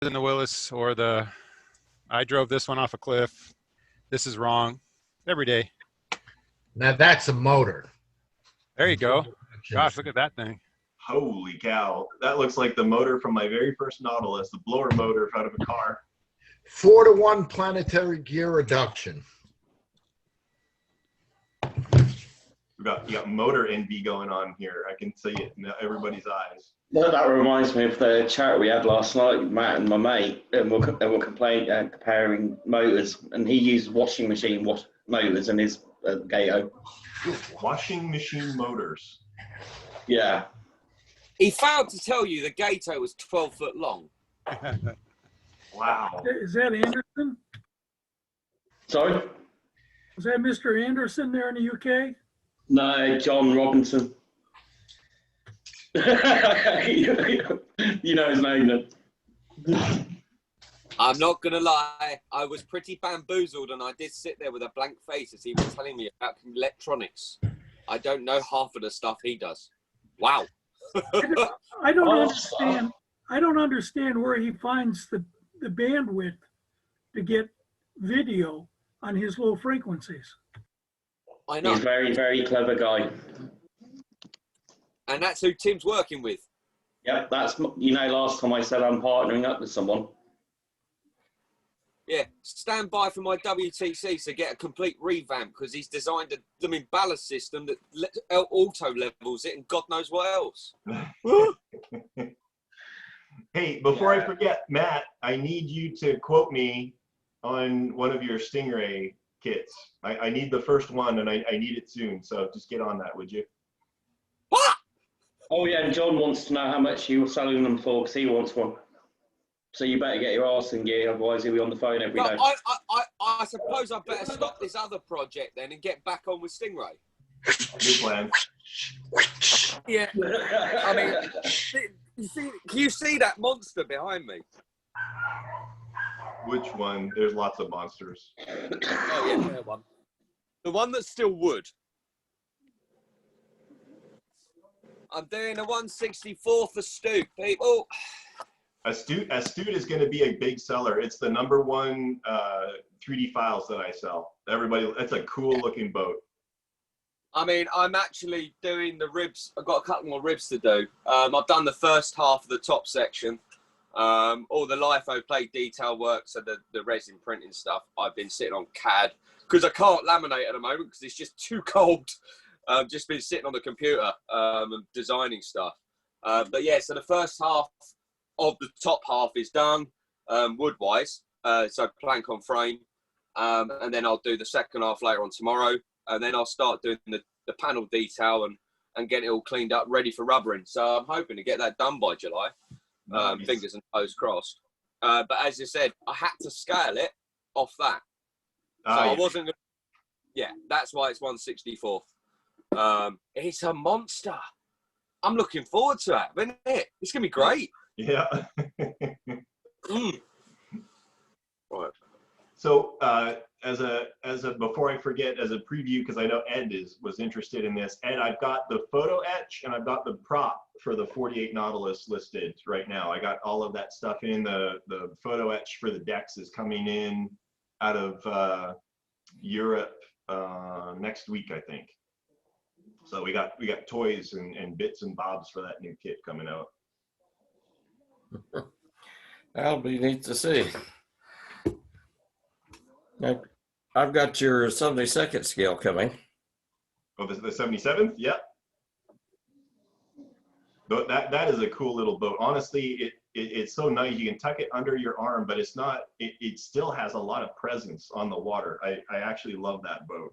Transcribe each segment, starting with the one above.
than the Willis or the, I drove this one off a cliff. This is wrong. Every day. Now that's a motor. There you go. Gosh, look at that thing. Holy cow. That looks like the motor from my very first Nautilus, the blower motor out of a car. 4-to-1 planetary gear reduction. You got motor envy going on here. I can see it in everybody's eyes. Well, that reminds me of the chat we had last night, Matt and my mate, and we're comparing motors, and he used washing machine motors in his Gato. Washing machine motors. Yeah. He failed to tell you the Gato was 12 foot long. Wow. Is that Anderson? Sorry? Is that Mr. Anderson there in the UK? No, John Robinson. You know his name then. I'm not going to lie, I was pretty bamboozled and I did sit there with a blank face as he was telling me about electronics. I don't know half of the stuff he does. Wow. I don't understand where he finds the bandwidth to get video on his low frequencies. I know. He's a very, very clever guy. And that's who Tim's working with. Yeah, that's, you know, last time I said I'm partnering up with someone. Yeah, stand by for my WTC to get a complete revamp because he's designed a ballast system that auto levels it and God knows what else. Hey, before I forget, Matt, I need you to quote me on one of your Stingray kits. I need the first one and I need it soon. So just get on that, would you? What? Oh yeah, and John wants to know how much you were selling them for because he wants one. So you better get your arse in gear, otherwise he'll be on the phone every day. I suppose I better stop this other project then and get back on with Stingray. Good plan. Yeah, I mean, can you see that monster behind me? Which one? There's lots of monsters. Oh yeah, that one. The one that's still wood. I'm doing a 1/64 for Stu, people. Astute is going to be a big seller. It's the #1 3D files that I sell. Everybody, that's a cool looking boat. I mean, I'm actually doing the ribs. I've got a couple more ribs to do. I've done the first half of the top section. All the LIFO plate detail work, so the resin printing stuff. I've been sitting on CAD because I can't laminate at the moment because it's just too cold. I've just been sitting on the computer and designing stuff. But yeah, so the first half of the top half is done wood-wise, so plank on frame, and then I'll do the second half later on tomorrow, and then I'll start doing the panel detail and get it all cleaned up, ready for rubbering. So I'm hoping to get that done by July. Nice. Fingers and toes crossed. But as you said, I had to scale it off that. So I wasn't gonna, yeah, that's why it's 1/64. It's a monster. I'm looking forward to it, isn't it? It's gonna be great. Yeah. Right. So before I forget, as a preview, because I know Ed was interested in this. Ed, I've got the photo etch and I've got the prop for the 48 Nautilus listed right now. I got all of that stuff in. The photo etch for the decks is coming in out of Europe next week, I think. So we got toys and bits and bobs for that new kit coming out. That'll be neat to see. Now, I've got your 72nd scale coming. Oh, the 77th? Yep. But that is a cool little boat. Honestly, it's so nice. You can tuck it under your arm, but it's not. It still has a lot of presence on the water. I actually love that boat.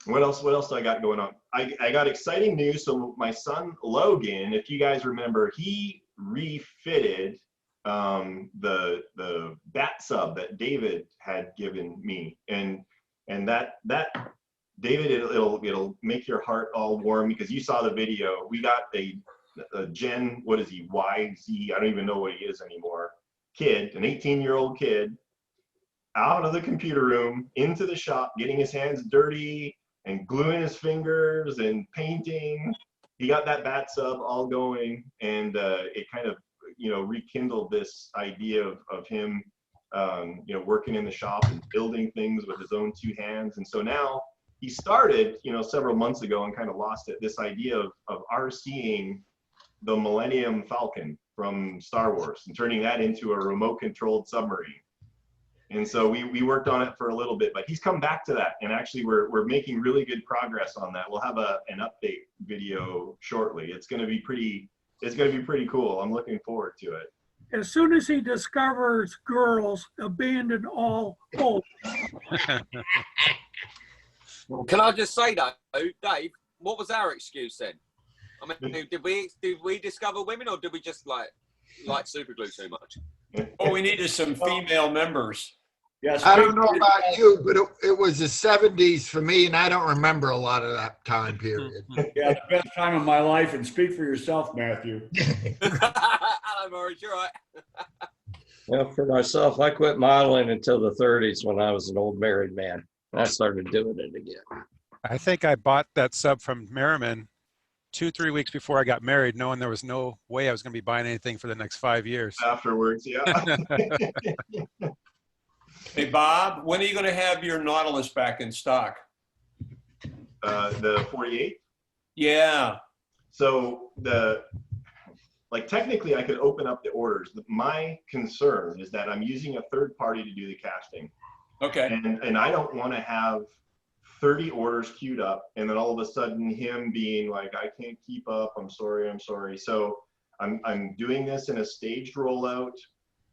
What else do I got going on? I got exciting news. So my son Logan, if you guys remember, he refitted the bat sub that David had given me, and that David, it'll make your heart all warm because you saw the video. We got a Gen, what is he, YZ, I don't even know what he is anymore, kid, an 18-year-old kid, out of the computer room into the shop, getting his hands dirty and gluing his fingers and painting. he got that bat sub all going, and it kind of, you know, rekindled this idea of him, you know, working in the shop and building things with his own two hands. And so now he started, you know, several months ago and kind of lost it, this idea of RCing the Millennium Falcon from Star Wars and turning that into a remote controlled submarine. And so we worked on it for a little bit, but he's come back to that, and actually we're making really good progress on that. We'll have an update video shortly. It's going to be pretty cool. I'm looking forward to it. As soon as he discovers girls, abandon all hope. Can I just say that, Dave? What was our excuse then? I mean, did we discover women, or did we just like Superglue too much? Oh, we needed some female members. Yes. I don't know about you, but it was the 70s for me, and I don't remember a lot of that time period. Yeah, the best time of my life, and speak for yourself, Matthew. Hello, Maurice, you're right. Well, for myself, I quit modeling until the 30s when I was an old married man. I started doing it again. I think I bought that sub from Merriman 2-3 weeks before I got married, knowing there was no way I was going to be buying anything for the next 5 years. Afterwards, yeah. Hey, Bob, when are you going to have your Nautilus back in stock? The 48. Yeah. So technically I could open up the orders. My concern is that I'm using a third party to do the casting. Okay. And I don't want to have 30 orders queued up and then all of a sudden him being like, I can't keep up. I'm sorry. So I'm doing this in a staged rollout.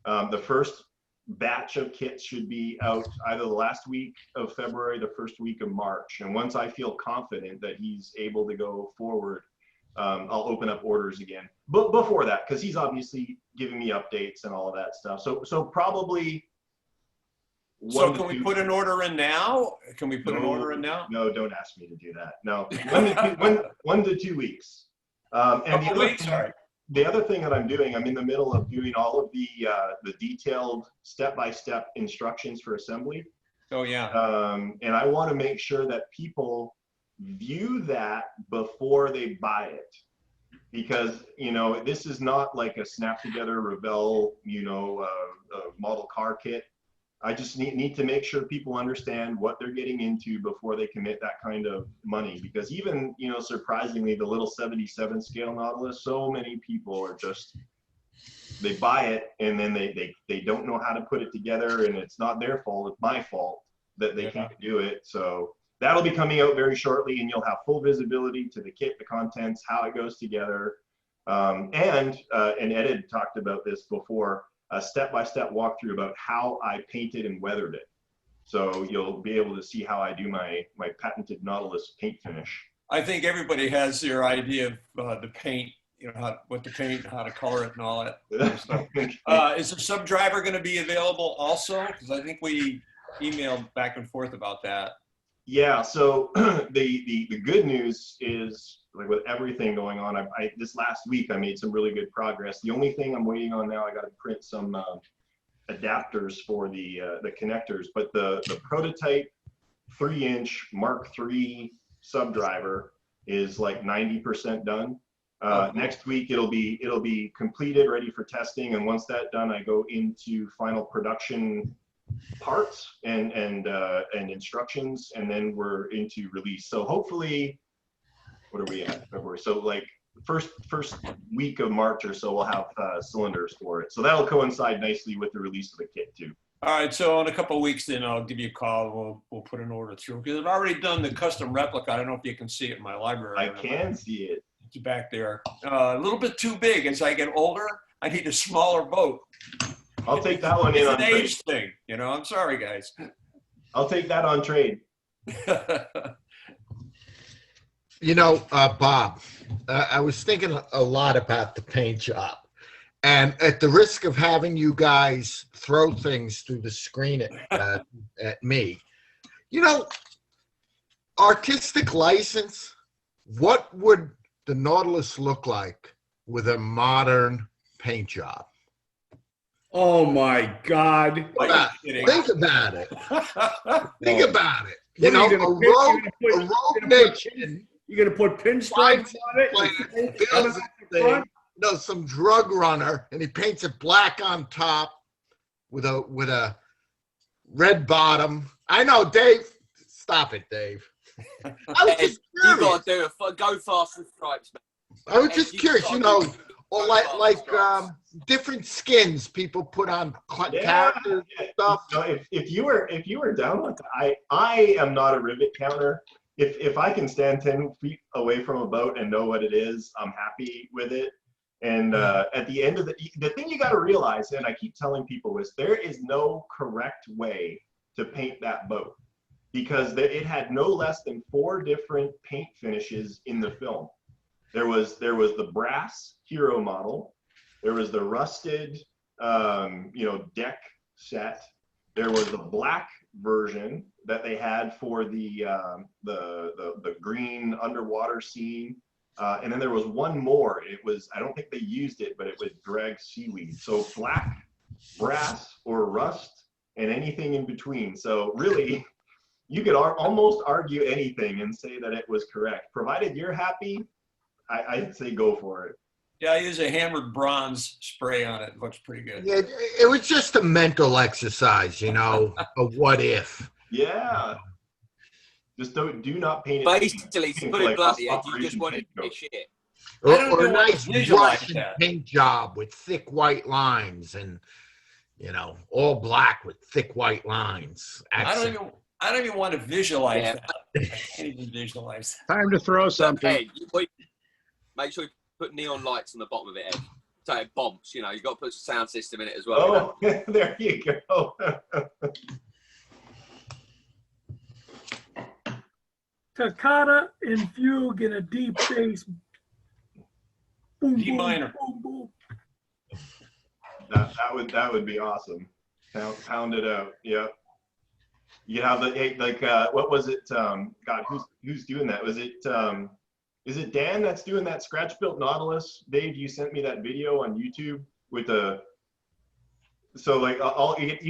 The first batch of kits should be out either the last week of February, the first week of March. And once I feel confident that he's able to go forward, I'll open up orders again. But before that, because he's obviously giving me updates and all of that stuff. So probably. So can we put an order in now? Can we put an order in now? No, don't ask me to do that. No, 1 to 2 weeks. And the other thing that I'm doing, I'm in the middle of doing all of the detailed step-by-step instructions for assembly. Oh yeah. And I want to make sure that people view that before they buy it, because you know this is not like a snap together Revell, you know, model car kit. I just need to make sure people understand what they're getting into before they commit that kind of money. Because even, you know, surprisingly, the little 77 scale Nautilus, so many people are just, they buy it and then they don't know how to put it together, and it's not their fault, it's my fault that they can't do it. So that'll be coming out very shortly, and you'll have full visibility to the kit, the contents, how it goes together. And Ed had talked about this before, a step-by-step walkthrough about how I painted and weathered it. So you'll be able to see how I do my patented Nautilus paint finish. I think everybody has their idea of the paint, you know, what to paint, how to color it and all that stuff. Is the sub driver going to be available also? Because I think we emailed back and forth about that. Yeah, so the good news is, like with everything going on, this last week I made some really good progress. The only thing I'm waiting on now, I got to print some adapters for the connectors, but the prototype 3-inch Mark III subdriver is like 90% done. Next week it'll be completed, ready for testing, and once that's done, I go into final production parts and instructions, and then we're into release. So hopefully, what are we at, February? So like first week of March or so, we'll have cylinders for it. So that'll coincide nicely with the release of the kit too. All right, so in a couple of weeks, then I'll give you a call. We'll put an order through, because I've already done the custom replica. I don't know if you can see it in my library. I can see it. It's back there. A little bit too big. As I get older, I need a smaller boat. I'll take that one in It's on an trade. age thing, you know. I'm sorry, guys. I'll take that on trade. You know, Bob, I was thinking a lot about the paint job. And at the risk of having you guys throw things through the screen at me, you know, artistic license, what would the Nautilus look like with a modern paint job? Oh my God. Think about it. Think about it. You What know, are you a gonna rogue nation You gonna put pinstripes on it? Like, and he coming does out the thing, front? some drug runner, and he paints it black on top with a red bottom. I know, Dave. Stop it, Dave. I was Ed, just you curious. got to do go fast with stripes, man. I was Ed, just you curious, gotta do or go fast with stripes. different skins people put on characters and stuff. So if you were down with that, I am not a rivet counter. If I can stand 10 feet away from a boat and know what it is, I'm happy with it. And at the end of the thing you got to realize, and I keep telling people, is there is no correct way to paint that boat, because it had no less than 4 different paint finishes in the film. There was the brass hero model, there was the rusted deck set, there was the black version that they had for the green underwater scene, and then there was one more. It was, I don't think they used it, but it was drag seaweed. So black, brass, or rust, and anything in between. So really, you could almost argue anything and say that it was correct, provided you're happy. I'd say go for it. Yeah, I use a hammered bronze spray on it. It looks pretty good. Yeah, it was just a mental exercise, a what if. Yeah. Just do not paint it. Basically, to put it bluntly, Ed, you just want it to be shit. Or a nice visualize Russian that. paint job with thick white lines and, all black with thick white lines. I don't even want to visualize Yeah. that. I can't even visualize that. Time to throw something. Ed, make sure you put neon lights on the bottom of it, Ed. So it bombs, you've got to put a sound system in it as well. Oh, there you go. Toccata and fugue in a deep bass. Boom, D boom, minor. boom, boom. That would be awesome. Pound it out. Yep. You have what was it? God, who's doing that? Was it is it Dan that's doing that scratch built Nautilus? Dave, you sent me that video on YouTube with you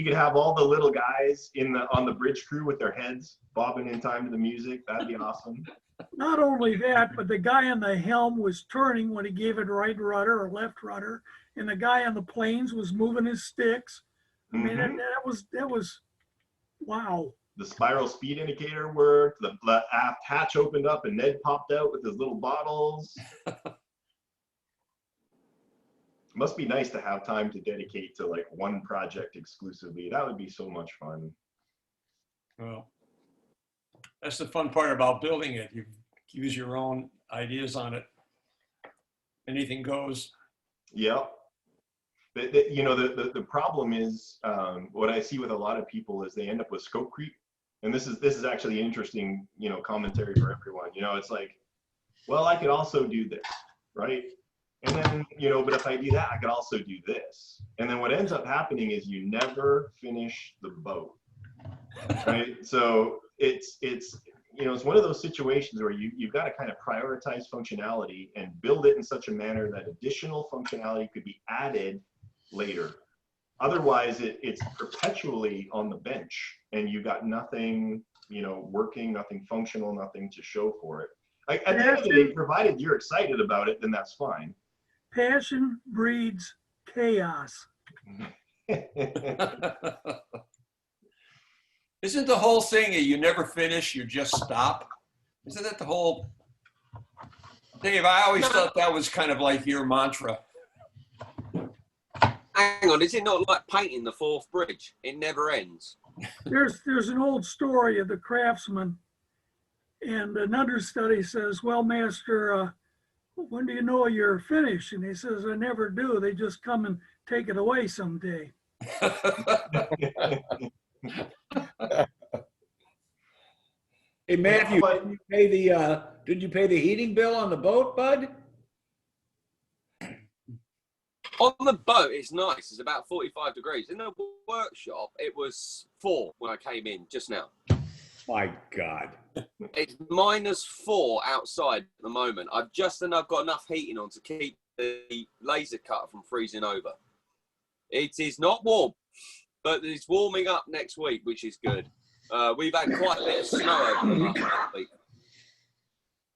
could have all the little guys on the bridge crew with their heads bobbing in time to the music. That'd be awesome. Not only that, but the guy on the helm was turning when he gave it right rudder or left rudder, and the guy on the planes was moving his sticks. I mean, that was wow. The spiral speed indicator worked. The aft hatch opened up and Ned popped out with his little bottles. Must be nice to have time to dedicate to one project exclusively. That would be so much fun. Well, that's the fun part about building it. You use your own ideas on it. Anything goes. Yep. The problem is what I see with a lot of people is they end up with scope creep, and this is actually interesting commentary for everyone. It's like, well, I could also do this, right? And then but if I do that, I could also do this, and then what ends up happening is you never finish the boat, right? So it's one of those situations where you've got to kind of prioritize functionality and build it in such a manner that additional functionality could be added later. Otherwise, it's perpetually on the bench, and you got nothing, working, nothing functional, nothing to show for it. At the end of the day, provided you're excited about it, then that's fine. Passion breeds chaos. Isn't the whole thing that you never finish, you just stop? Isn't that the whole? Dave, I always thought that was kind of like your mantra. Hang on, is it not like painting the 4th bridge? It never ends. There's an old story of the craftsman, and an understudy says, well, master, when do you know you're finished? And he says, I never do. They just come and take it away someday. Hey, Matthew, did you pay the heating bill on the boat, bud? On the boat, it's nice. It's about 45 degrees. In the workshop, it was 4 when I came in just now. My God. It's -4 outside at the moment. I've got enough heating on to keep the laser cutter from freezing over. It is not warm, but it's warming up next week, which is good. We've had quite a bit of snow over the last week.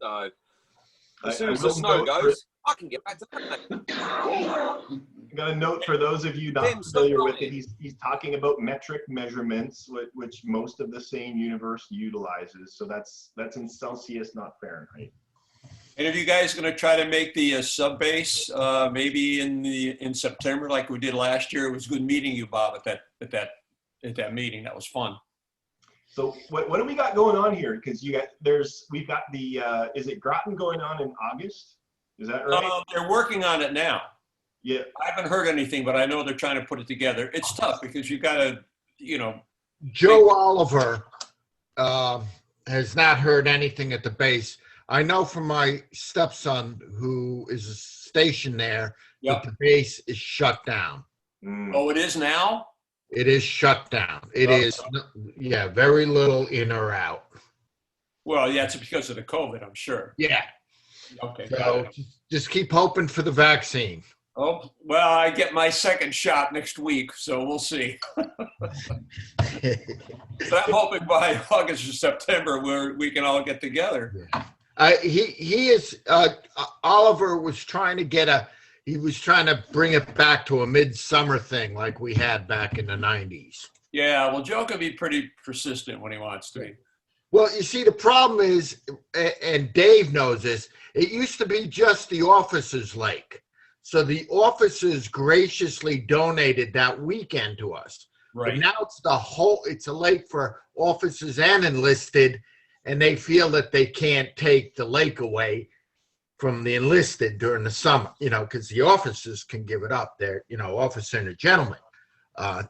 So I as soon as will the snow note goes, I can get back to that. I got a note for those of you not Tim, familiar stop with it. lying. He's talking about metric measurements, which most of the sane universe utilizes. So that's in Celsius, not Fahrenheit. And are you guys going to try to make the sub base maybe in September like we did last year? It was good meeting you, Bob, at that meeting. That was fun. So what do we got going on here? Because we've got the is it Groton going on in August? Is that right? They're working on it now. Yeah. I haven't heard anything, but I know they're trying to put it together. It's tough because you got to, Joe Oliver has not heard anything at the base. I know from my stepson, who is stationed there, Yep. that the base is shut down. Oh, it is now? It is shut down. It is, yeah, very little in or out. Well, yeah, it's because of the COVID, I'm sure. Yeah. Okay. So just keep hoping for the vaccine. Oh, well, I get my second shot next week, so we'll see. But I'm hoping by August or September we can all get together. Oliver was trying to bring it back to a midsummer thing like we had back in the 90s. Yeah, well, Joe can be pretty persistent when he wants to be. Well, you see, the problem is, and Dave knows this, it used to be just the officers' lake. So the officers graciously donated that weekend to us. Right. But now it's a lake for officers and enlisted, and they feel that they can't take the lake away from the enlisted during the summer, because the officers can give it up. They're, officer and a gentleman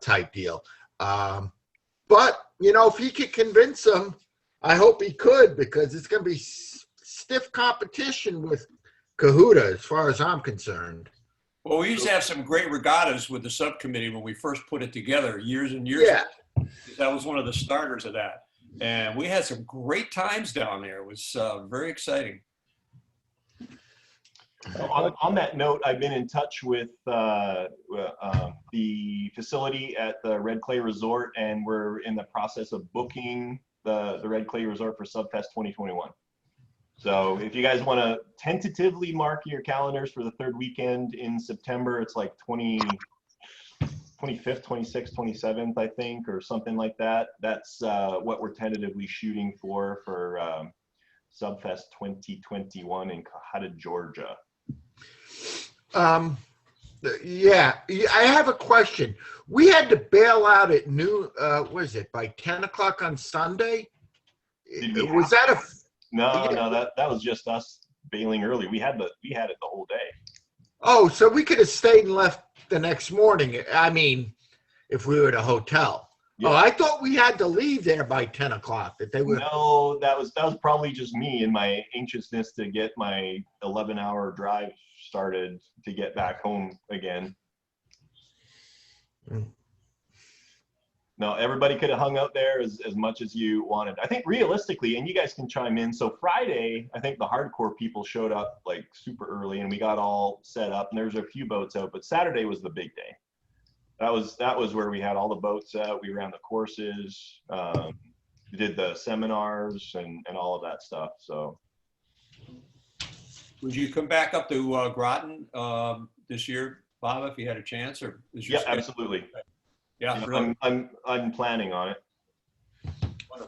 type deal. But, if he could convince them, I hope he could, because it's going to be stiff competition with Cahuta, as far as I'm concerned. Well, we used to have some great regattas with the subcommittee when we first put it together years and years Yeah. ago. That was one of the starters of that. And we had some great times down there. It was very exciting. On that note, I've been in touch with the facility at the Red Clay Resort, and we're in the process of booking the Red Clay Resort for Subfest 2021. So if you guys want to tentatively mark your calendars for the third weekend in September, it's like 25th, 26th, 27th, I think, or something like that. That's what we're tentatively shooting for Subfest 2021 in Cohutta, Georgia. Yeah, I have a question. We had to bail out at noon, by 10 o'clock on Sunday? Was that No, that was just us bailing early. We had it the whole day. Oh, so we could have stayed and left the next morning. I mean, if we were at a hotel. Yeah. Oh, I thought we had to leave there by 10 o'clock. No, that was probably just me and my anxiousness to get my 11-hour drive started to get back home again. No, everybody could have hung out there as much as you wanted. I think realistically, and you guys can chime in. So Friday, I think the hardcore people showed up like super early, and we got all set up. And there's a few boats out, but Saturday was the big day. That was where we had all the boats out. We ran the courses, we did the seminars, and all of that stuff. So, would you come back up to Groton this year, Bob, if you had a chance, or is your schedule? Absolutely. Yeah, really. I'm planning on it.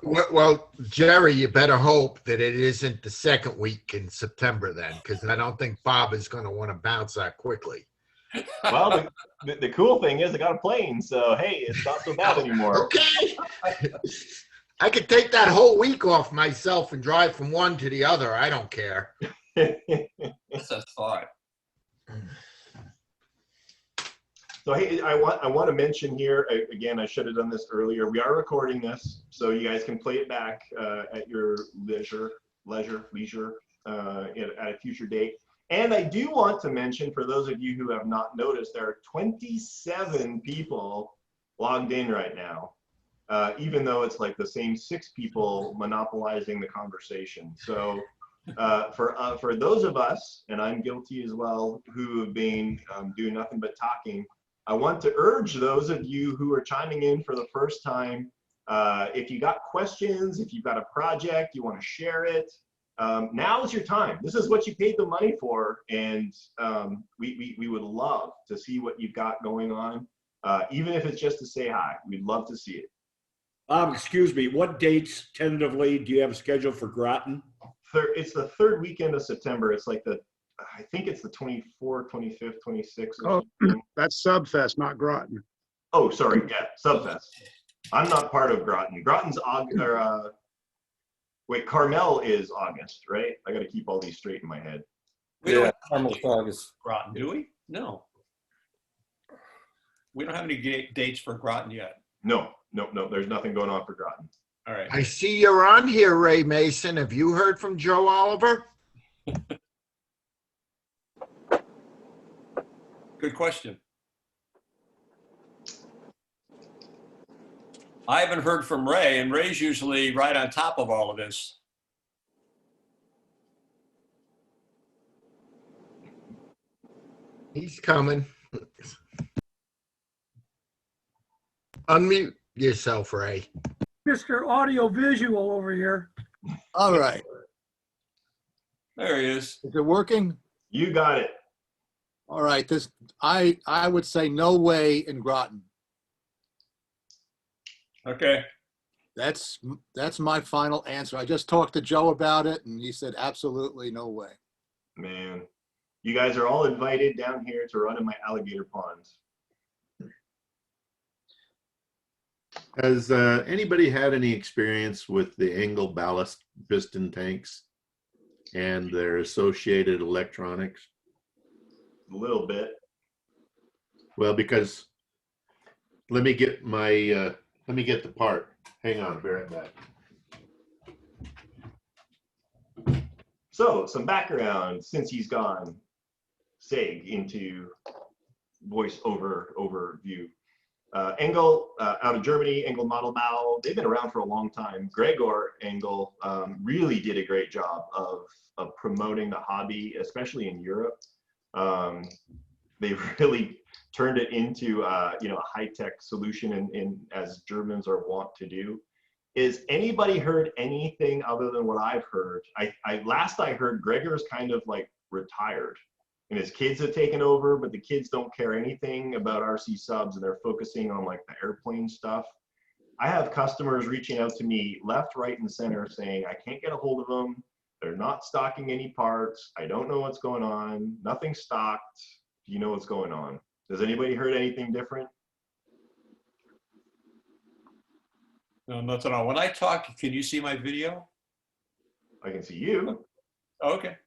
Well, Jerry, you better hope that it isn't the second week in September then, because I don't think Bob is going to want to bounce that quickly. Well, the cool thing is I got a plane, so hey, it's not so bad anymore. Okay. I could take that whole week off myself and drive from one to the other. I don't care. That's a thought. So hey, I want to mention here again. I should have done this earlier. We are recording this, so you guys can play it back at your leisure at a future date. And I do want to mention, for those of you who have not noticed, there are 27 people logged in right now, even though it's like the same 6 people monopolizing the conversation. So for those of us, and I'm guilty as well, who have been doing nothing but talking, I want to urge those of you who are chiming in for the first time, if you got questions, if you've got a project, you want to share it, now is your time. This is what you paid the money for, and we would love to see what you've got going on, even if it's just to say hi. We'd love to see it. Excuse me, what dates tentatively do you have scheduled for Groton? It's the third weekend of September. It's like I think it's the 24th, 25th, 26th. Oh, that's Subfest, not Groton. Oh, sorry. Yeah, Subfest. I'm not part of Groton. Groton's wait, Carmel is August, right? I got to keep all these straight in my head. We don't Carmel's August. Groton, do we? No. We don't have any dates for Groton yet. No. There's nothing going on for Groton. All right. I see you're on here, Ray Mason. Have you heard from Joe Oliver? Good question. I haven't heard from Ray, and Ray's usually right on top of all of this. He's coming. Unmute yourself, Ray. Mr. Audio Visual over here. All right. There he is. Is it working? You got it. All right. I would say no way in Groton. Okay. That's my final answer. I just talked to Joe about it, and he said absolutely no way. Man, you guys are all invited down here to run in my alligator ponds. Has anybody had any experience with the Engel ballast piston tanks and their associated electronics? A little bit. Well, because let me get the part. Hang on, be right back. So, some background since he's gone. Seg into voice overview. Engel, out of Germany, Engel Model Bow, they've been around for a long time. Gregor Engel really did a great job of promoting the hobby, especially in Europe. They really turned it into a high-tech solution, in as Germans are wont to do. Is anybody heard anything other than what I've heard? Last I heard, Gregor's kind of like retired. And his kids have taken over, but the kids don't care anything about RC subs, and they're focusing on like the airplane stuff. I have customers reaching out to me left, right, and center saying, I can't get a hold of them. They're not stocking any parts. I don't know what's going on. Nothing's stocked. Do you know what's going on? Has anybody heard anything different? No, nothing at all. When I talk, can you see my video? I can see you. Oh, okay.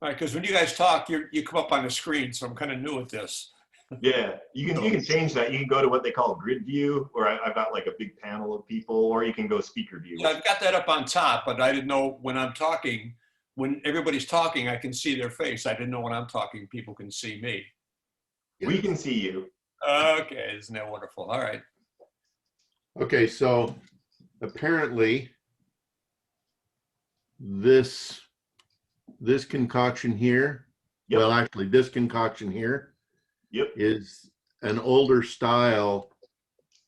All right, because when you guys talk, you come up on the screen, so I'm kind of new at this. Yeah, you can change that. You can go to what they call grid view, or I've got like a big panel of people, or you can go speaker view. Yeah, I've got that up on top, but I didn't know when I'm talking, when everybody's talking, I can see their face. I didn't know when I'm talking, people can see me. We can see you. Okay, isn't that wonderful? All right. Okay, so apparently this concoction here, Yep. well, actually this concoction here Yep. is an older style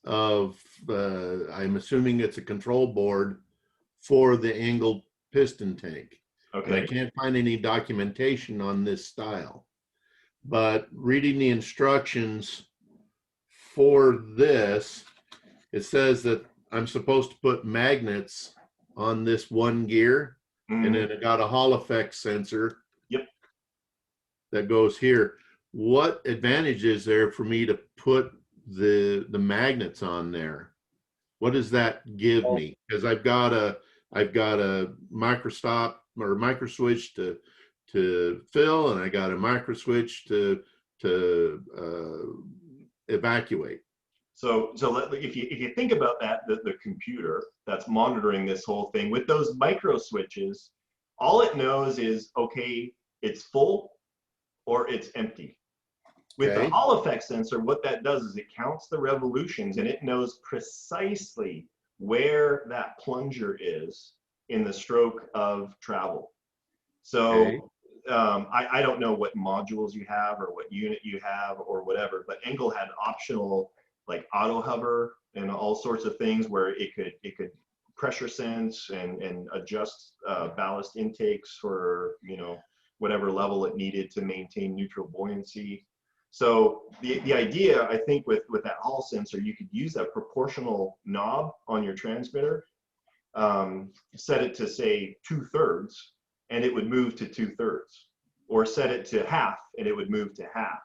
of, I'm assuming it's a control board for the Engel piston tank. And I Okay. can't find any documentation on this style. But reading the instructions for this, it says that I'm supposed to put magnets on this one gear, and then it got a Hall effect sensor. Yep. That goes here. What advantage is there for me to put the magnets on there? What does that give me? Because I've got a micro stop or micro switch to fill, and I got a micro switch to evacuate. So if you think about that, the computer that's monitoring this whole thing with those micro switches, all it knows is, okay, it's full or it's empty. With Okay. the Hall effect sensor, what that does is it counts the revolutions, and it knows precisely where that plunger is in the stroke of travel. So Okay. I don't know what modules you have or what unit you have or whatever, but Engel had optional like auto hover and all sorts of things where it could pressure sense and adjust ballast intakes for, you know, whatever level it needed to maintain neutral buoyancy. So the idea, I think, with that Hall sensor, you could use a proportional knob on your transmitter, set it to say 2/3, and it would move to 2/3, or set it to half and it would move to half.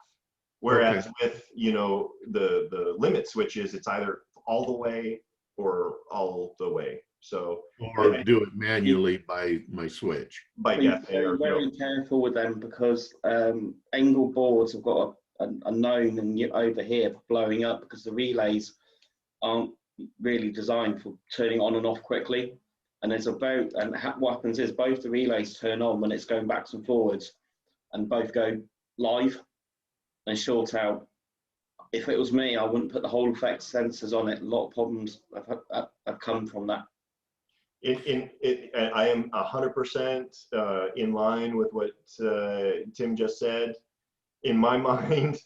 Whereas with, you know, the limit switches, it's either all the way or all the way. So or do it manually by my switch. By Be very careful with them, because angle boards have got a known and over here for blowing up, because the relays aren't really designed for turning on and off quickly. And there's what happens is both the relays turn on when it's going backwards and forwards, and both go live and short out. If it was me, I wouldn't put the whole effect sensors on it. A lot of problems have come from that. I am 100% in line with what Tim just said. In my mind,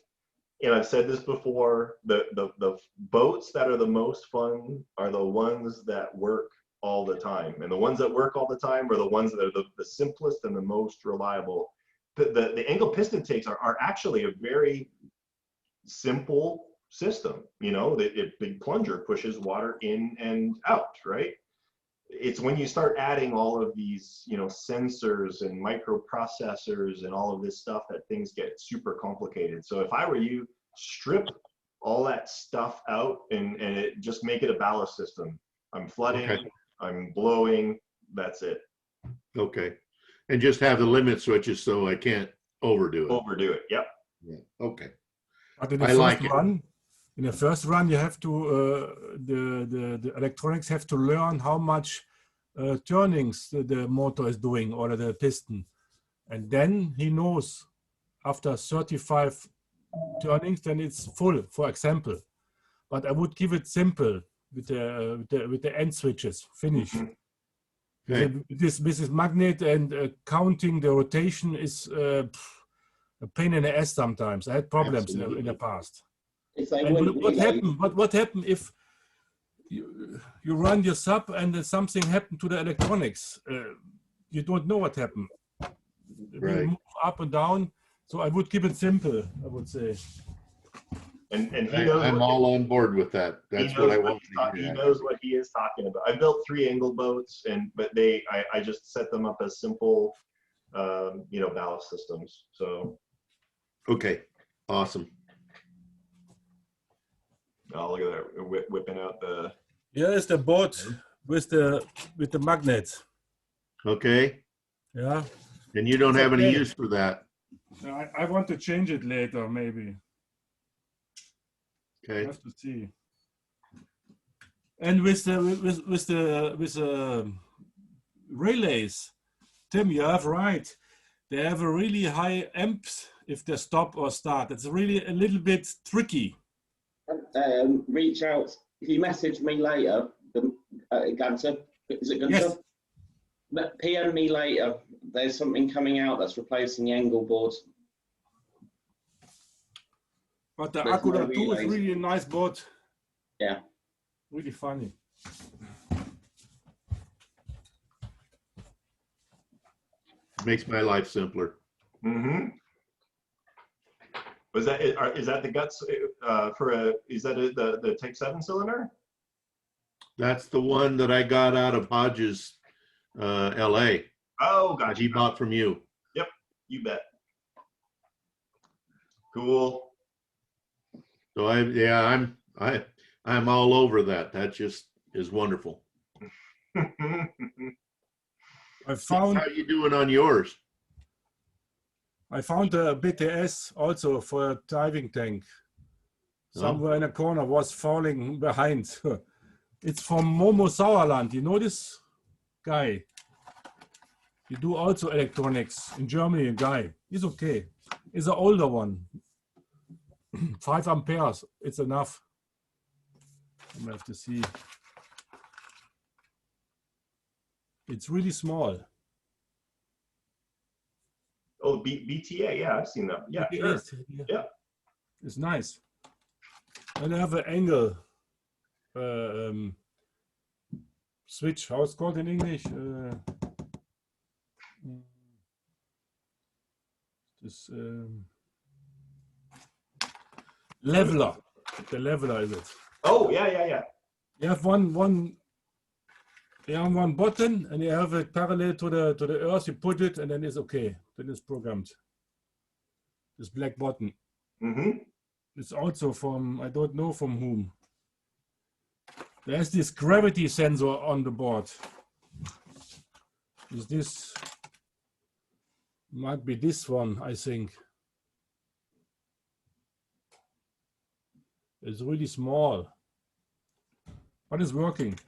and I've said this before, the boats that are the most fun are the ones that work all the time. And the ones that work all the time are the ones that are the simplest and the most reliable. The angle piston tanks are actually a very simple system. You know, the big plunger pushes water in and out, right? It's when you start adding all of these, you know, sensors and microprocessors and all of this stuff that things get super complicated. So if I were you, strip all that stuff out and it just make it a ballast system. I'm flooding, I'm blowing, that's it. Okay. And just have the limit switches so I can't overdo it. Overdo it, yep. Yeah. Okay. But in the in the first run, you have to the electronics have to learn how much turnings the motor is doing, or the piston, and then he knows after 35 turnings, then it's full, for example. But I would give it simple with the end switches. Finish. Okay. This magnet and counting the rotation is a pain in the ass sometimes. I had problems in the past. What happened if you run your sub and something happened to the electronics? You don't know what happened. Right. We move up and down. So I would keep it simple, I would say. And he knows I'm all on board with that. That's what I want. He knows what he is talking about. I built 3 angle boats, but I just set them up as simple, you know, ballast systems. So. Okay. Awesome. Oh, look at that, whipping out the. Here is the boat with the magnet. Okay. Yeah. And you don't have any use for that. I want to change it later, maybe. Okay. I have to see. And with the relays, Tim, you have right. They have a really high amps if they stop or start. It's really a little bit tricky. Reach out. If you message me later, Gunther, is it Gunther? Yes. PM me later. There's something coming out that's replacing the angle boards. But the Acura 2 is really a nice boat. Yeah. Really funny. Makes my life simpler. Mm-hmm. Is that the guts is that the Type 7 cylinder? That's the one that I got out of Hodges, LA. Oh, gotcha. He bought from you. Yep, you bet. Cool. So I'm all over that. That just is wonderful. I found. How you doing on yours? I found a BTS also for a diving tank. Somewhere in a corner was falling behind. It's from Momo Sauerland. You know this guy? You do also electronics in Germany, a guy. He's okay. He's an older one. 5 amperes, it's enough. I have to see. It's really small. Oh, BTA, yeah, I've seen that. Yeah, sure. Yeah. It's nice. And I have an angle switch. How it's called in English? This leveler. The leveler is it? Oh yeah. You have one. You have one button, and you have it parallel to the earth. You put it, and then it's okay. Then it's programmed. This black button. Mm-hmm. It's also from, I don't know from whom. There's this gravity sensor on the board. Is this, might be this one, I think. It's really small, but it's working.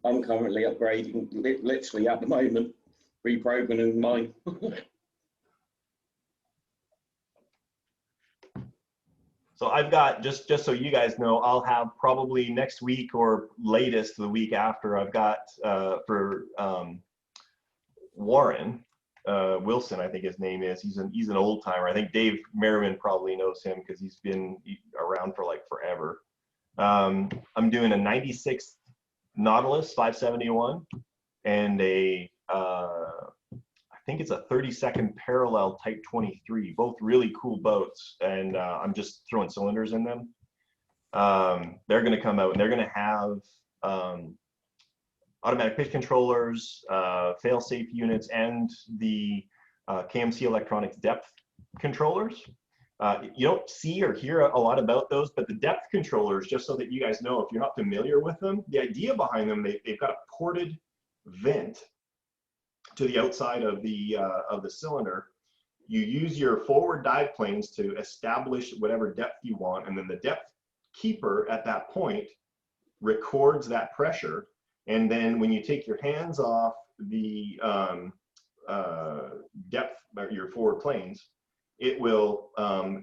I'm currently upgrading, literally at the moment, reprogramming mine. So I've got, just so you guys know, I'll have probably next week or latest the week after, I've got for Warren Wilson, I think his name is. He's an old timer. I think Dave Merriman probably knows him because he's been around for like forever. I'm doing a 96 Nautilus 571 and a I think it's a 32nd parallel Type 23, both really cool boats, and I'm just throwing cylinders in them. They're going to come out and they're going to have automatic pitch controllers, fail-safe units, and the KMC Electronics depth controllers. You don't see or hear a lot about those, but the depth controllers, just so that you guys know, if you're not familiar with them, the idea behind them, they've got a ported vent to the outside of the cylinder. You use your forward dive planes to establish whatever depth you want, and then the depth keeper at that point records that pressure. And then when you take your hands off the depth, your forward planes, it will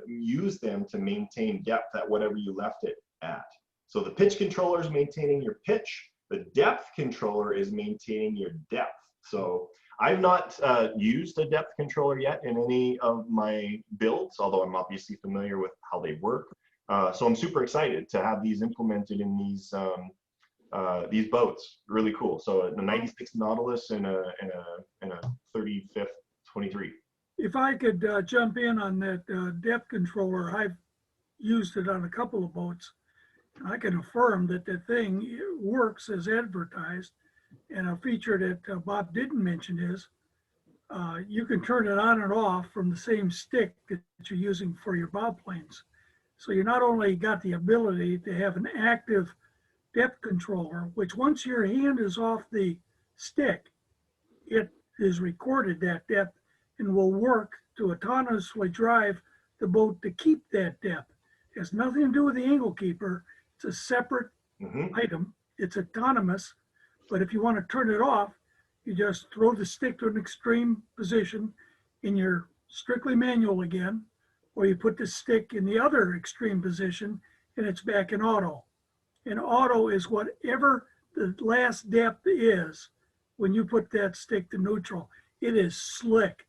use them to maintain depth at whatever you left it at. So the pitch controller is maintaining your pitch. The depth controller is maintaining your depth. So I've not used a depth controller yet in any of my builds, although I'm obviously familiar with how they work. So I'm super excited to have these implemented in these boats. Really cool. So the 96 Nautilus and a 35th 23. If I could jump in on that depth controller, I've used it on a couple of boats. I can affirm that the thing works as advertised. And a feature that Bob didn't mention is you can turn it on and off from the same stick that you're using for your bob planes. So you not only got the ability to have an active depth controller, which once your hand is off the stick, it is recorded that depth and will work to autonomously drive the boat to keep that depth. It has nothing to do with the angle keeper. It's a separate item. It's autonomous. But if you want to turn it off, you just throw the stick to an extreme position in your strictly manual again, or you put the stick in the other extreme position and it's back in auto. And auto is whatever the last depth is when you put that stick to neutral. It is slick.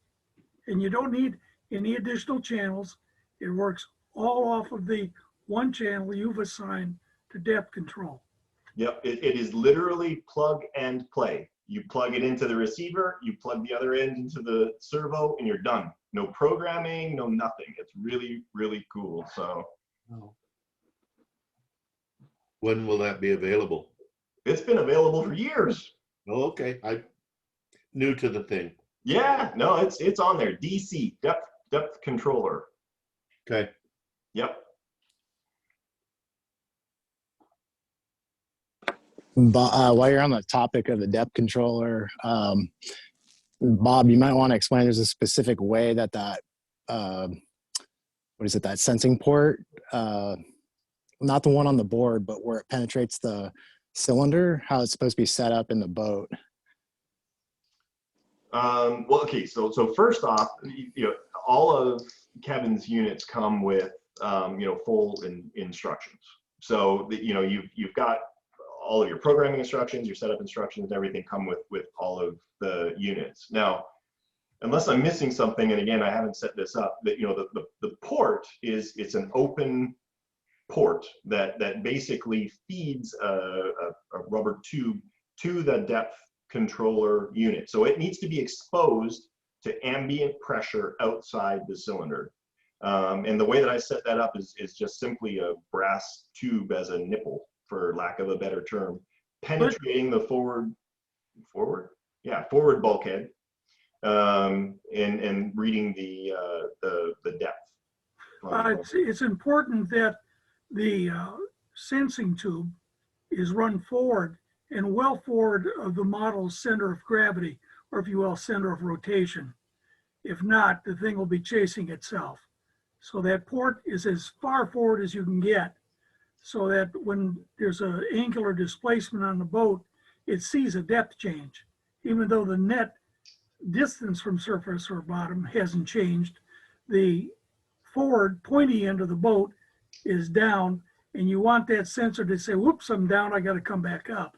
And you don't need any additional channels. It works all off of the one channel you've assigned to depth control. Yep, it is literally plug and play. You plug it into the receiver, you plug the other end into the servo, and you're done. No programming, no nothing. It's really, really cool. So, when will that be available? It's been available for years. Oh, okay. I'm new to the thing. Yeah, no, it's on there. DC, depth controller. Okay. Yep. While you're on the topic of the depth controller, Bob, you might want to explain there's a specific way that what is it, that sensing port, not the one on the board, but where it penetrates the cylinder, how it's supposed to be set up in the boat. Well, okay, so first off, all of Kevin's units come with full instructions. So you've got all of your programming instructions, your setup instructions, everything come with all of the units. Now, unless I'm missing something, and again, I haven't set this up, that the port it's an open port that basically feeds a rubber tube to the depth controller unit. So it needs to be exposed to ambient pressure outside the cylinder. And the way that I set that up is just simply a brass tube as a nipple, for lack of a better term, penetrating the forward bulkhead, and reading the depth. It's important that the sensing tube is run forward and well forward of the model's center of gravity, or if you will, center of rotation. If not, the thing will be chasing itself. So that port is as far forward as you can get, so that when there's an angular displacement on the boat, it sees a depth change. Even though the net distance from surface or bottom hasn't changed, the forward pointy end of the boat is down, and you want that sensor to say, whoops, I'm down, I got to come back up.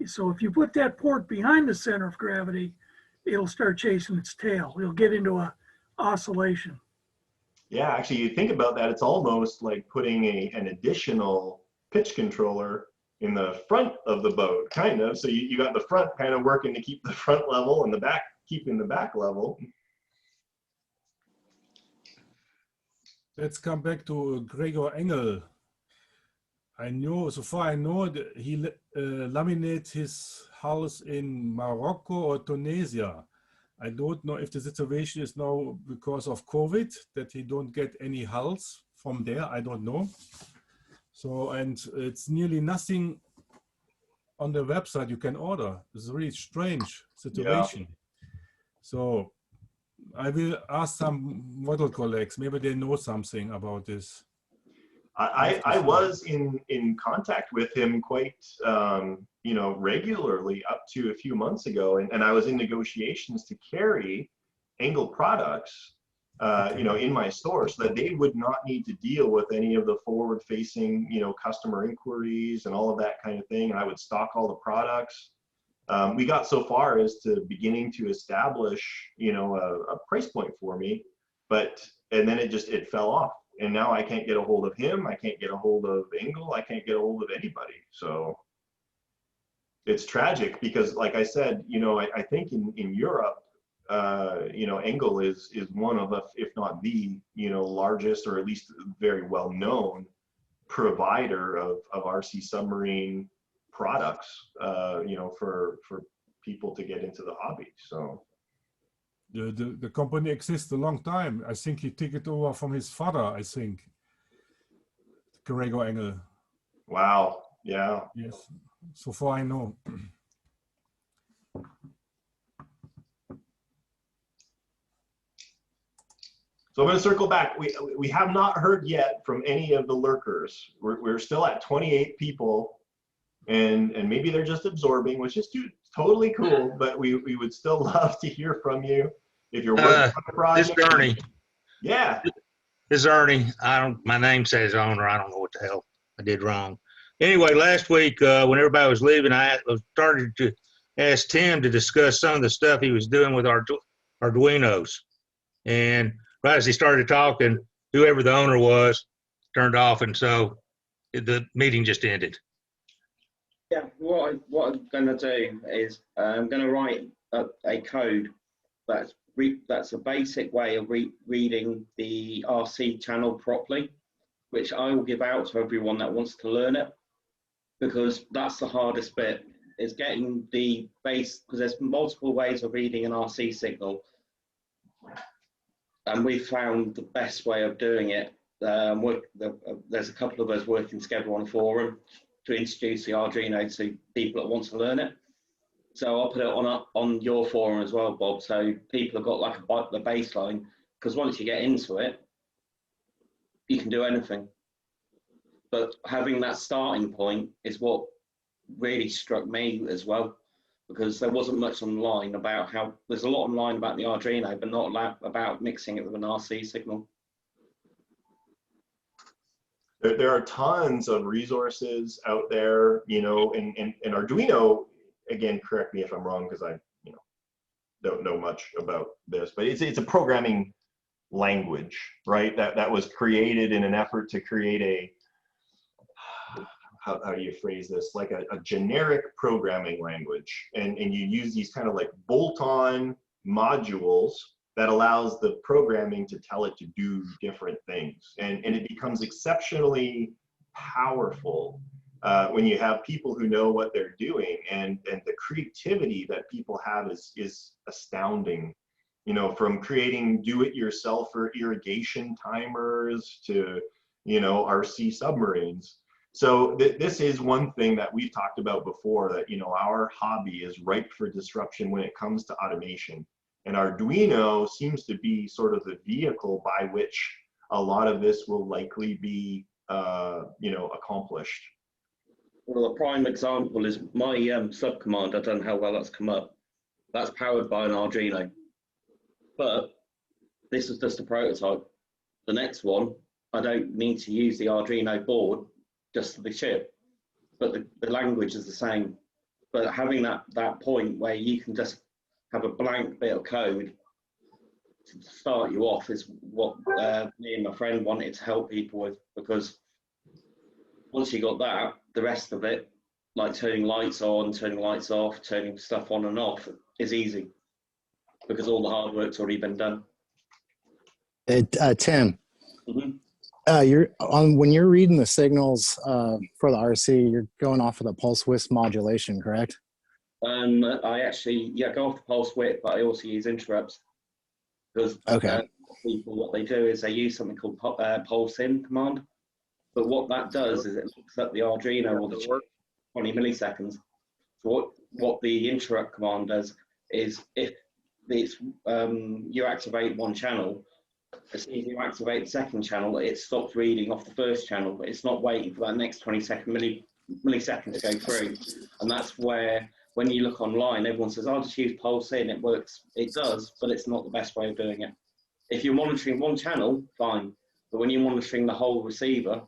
So if you put that port behind the center of gravity, it'll start chasing its tail. It'll get into a oscillation. Yeah, actually, you think about that, it's almost like putting an additional pitch controller in the front of the boat, kind of. So you got the front kind of working to keep the front level and the back keeping the back level. Let's come back to Gregor Engel. So far I know that he laminates his house in Morocco or Tunisia. I don't know if the situation is now because of COVID, that he don't get any hulls from there. I don't know. So, and it's nearly nothing on the website you can order. It's a really strange situation. Yeah. So I will ask some model colleagues, maybe they know something about this. I was in contact with him quite, regularly up to a few months ago, and I was in negotiations to carry Engel products, in my store, so that they would not need to deal with any of the forward-facing, customer inquiries and all of that kind of thing. And I would stock all the products. We got so far as to beginning to establish, a price point for me, and then it fell off. And now I can't get a hold of him. I can't get a hold of Engel. I can't get a hold of anybody. So it's tragic because, like I said, I think in Europe, Engel is one of the, if not the, largest, or at least very well known provider of RC submarine products, for people to get into the hobby. So. The company exists a long time. I think he took it over from his father, I think. Gregor Engel. Wow. Yeah. Yes. So far I know. So I'm going to circle back. We have not heard yet from any of the lurkers. We're still at 28 people, and maybe they're just absorbing, which is totally cool, but we would still love to hear from you. If you're working on the project. This is Ernie. Yeah. This is Ernie. My name says owner. I don't know what the hell I did wrong. Anyway, last week when everybody was leaving, I started to ask Tim to discuss some of the stuff he was doing with our Arduinos. And right as he started talking, whoever the owner was turned off, and so the meeting just ended. Yeah, what I'm going to do is I'm going to write a code that's a basic way of reading the RC channel properly, which I will give out to everyone that wants to learn it, because that's the hardest bit, is getting the base, because there's multiple ways of reading an RC signal, and we found the best way of doing it. There's a couple of us working together on a forum to introduce the Arduino to people that want to learn it. So I'll put it on your forum as well, Bob, so people have got like the baseline, because once you get into it, you can do anything. But having that starting point is what really struck me as well, because there wasn't much online about there's a lot online about the Arduino, but not about mixing it with an RC signal. There are tons of resources out there, and Arduino, again, correct me if I'm wrong, because I, don't know much about this, but it's a programming language, right? That was created in an effort to create how do you phrase this, like a generic programming language, and you use these kind of like bolt-on modules that allows the programming to tell it to do different things, and it becomes exceptionally powerful when you have people who know what they're doing, and the creativity that people have is astounding. You know, from creating do-it-yourself or irrigation timers to, you know, RC submarines. So this is one thing that we've talked about before, that, you know, our hobby is ripe for disruption when it comes to automation. And Arduino seems to be sort of the vehicle by which a lot of this will likely be, you know, accomplished. Well, a prime example is my sub command. I don't know how well that's come up. That's powered by an Arduino. But this is just a prototype. The next one, I don't need to use the Arduino board, just for the chip, but the language is the same. But having that point where you can just have a blank bit of code to start you off is what me and my friend wanted to help people with, because once you got that, the rest of it, like turning lights on, turning lights off, turning stuff on and off, is easy, because all the hard work's already been done. Tim, Mm-hmm. you're on when you're reading the signals for the RC, you're going off of the pulse width modulation, correct? I actually, go off the pulse width, but I also use interrupts, because people, what they do is they use something called pulse in command. But what that does is it looks up the Arduino or the chip 20 milliseconds. So what the interrupt command does is, if it's you activate one channel, as soon as you activate the second channel, it stops reading off the first channel, but it's not waiting for that next 20 millisecond to go through. And that's where, when you look online, everyone says, "I'll just use pulse in, it works." It does, but it's not the best way of doing it. If you're monitoring one channel, fine. But when you're monitoring the whole receiver,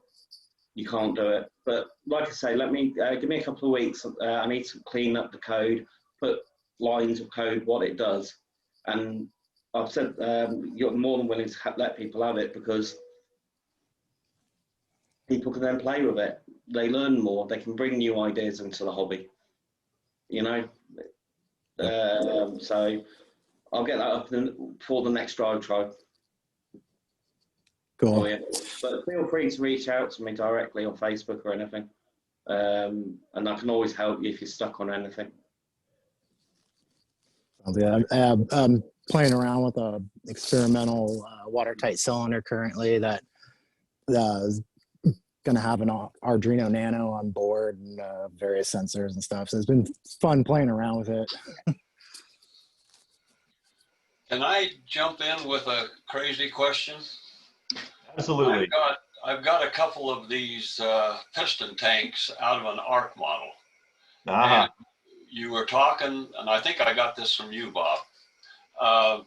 you can't do it. But like I say, give me a couple of weeks. I need to clean up the code, put lines of code, what it does. And I've said you're more than willing to let people have it, because people can then play with it. They learn more. They can bring new ideas into the hobby. You know? So I'll get that up for the next DriveTribe. Cool. Oh, yeah. But feel free to reach out to me directly on Facebook or anything. And I can always help you if you're stuck on anything. I'm playing around with a experimental watertight cylinder currently that is going to have an Arduino Nano on board and various sensors and stuff. So it's been fun playing around with it. Can I jump in with a crazy question? Absolutely. I've got a couple of these piston tanks out of an ARC model. Ah. And you were talking, and I think I got this from you, Bob,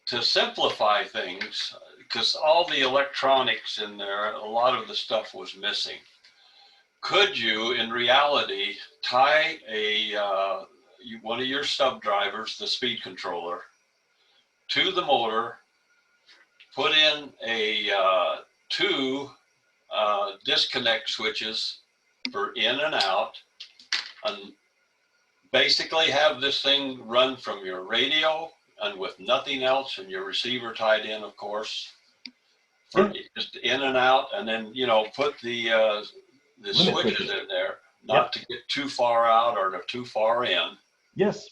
to simplify things, because all the electronics in there, a lot of the stuff was missing. Could you, in reality, tie one of your sub drivers, the speed controller, to the motor, put in two disconnect switches for in and out, and basically have this thing run from your radio and with nothing else, and your receiver tied in, of course, for just in and out, and then, you know, put the switches in there, not to get too far out or too far in. Yes.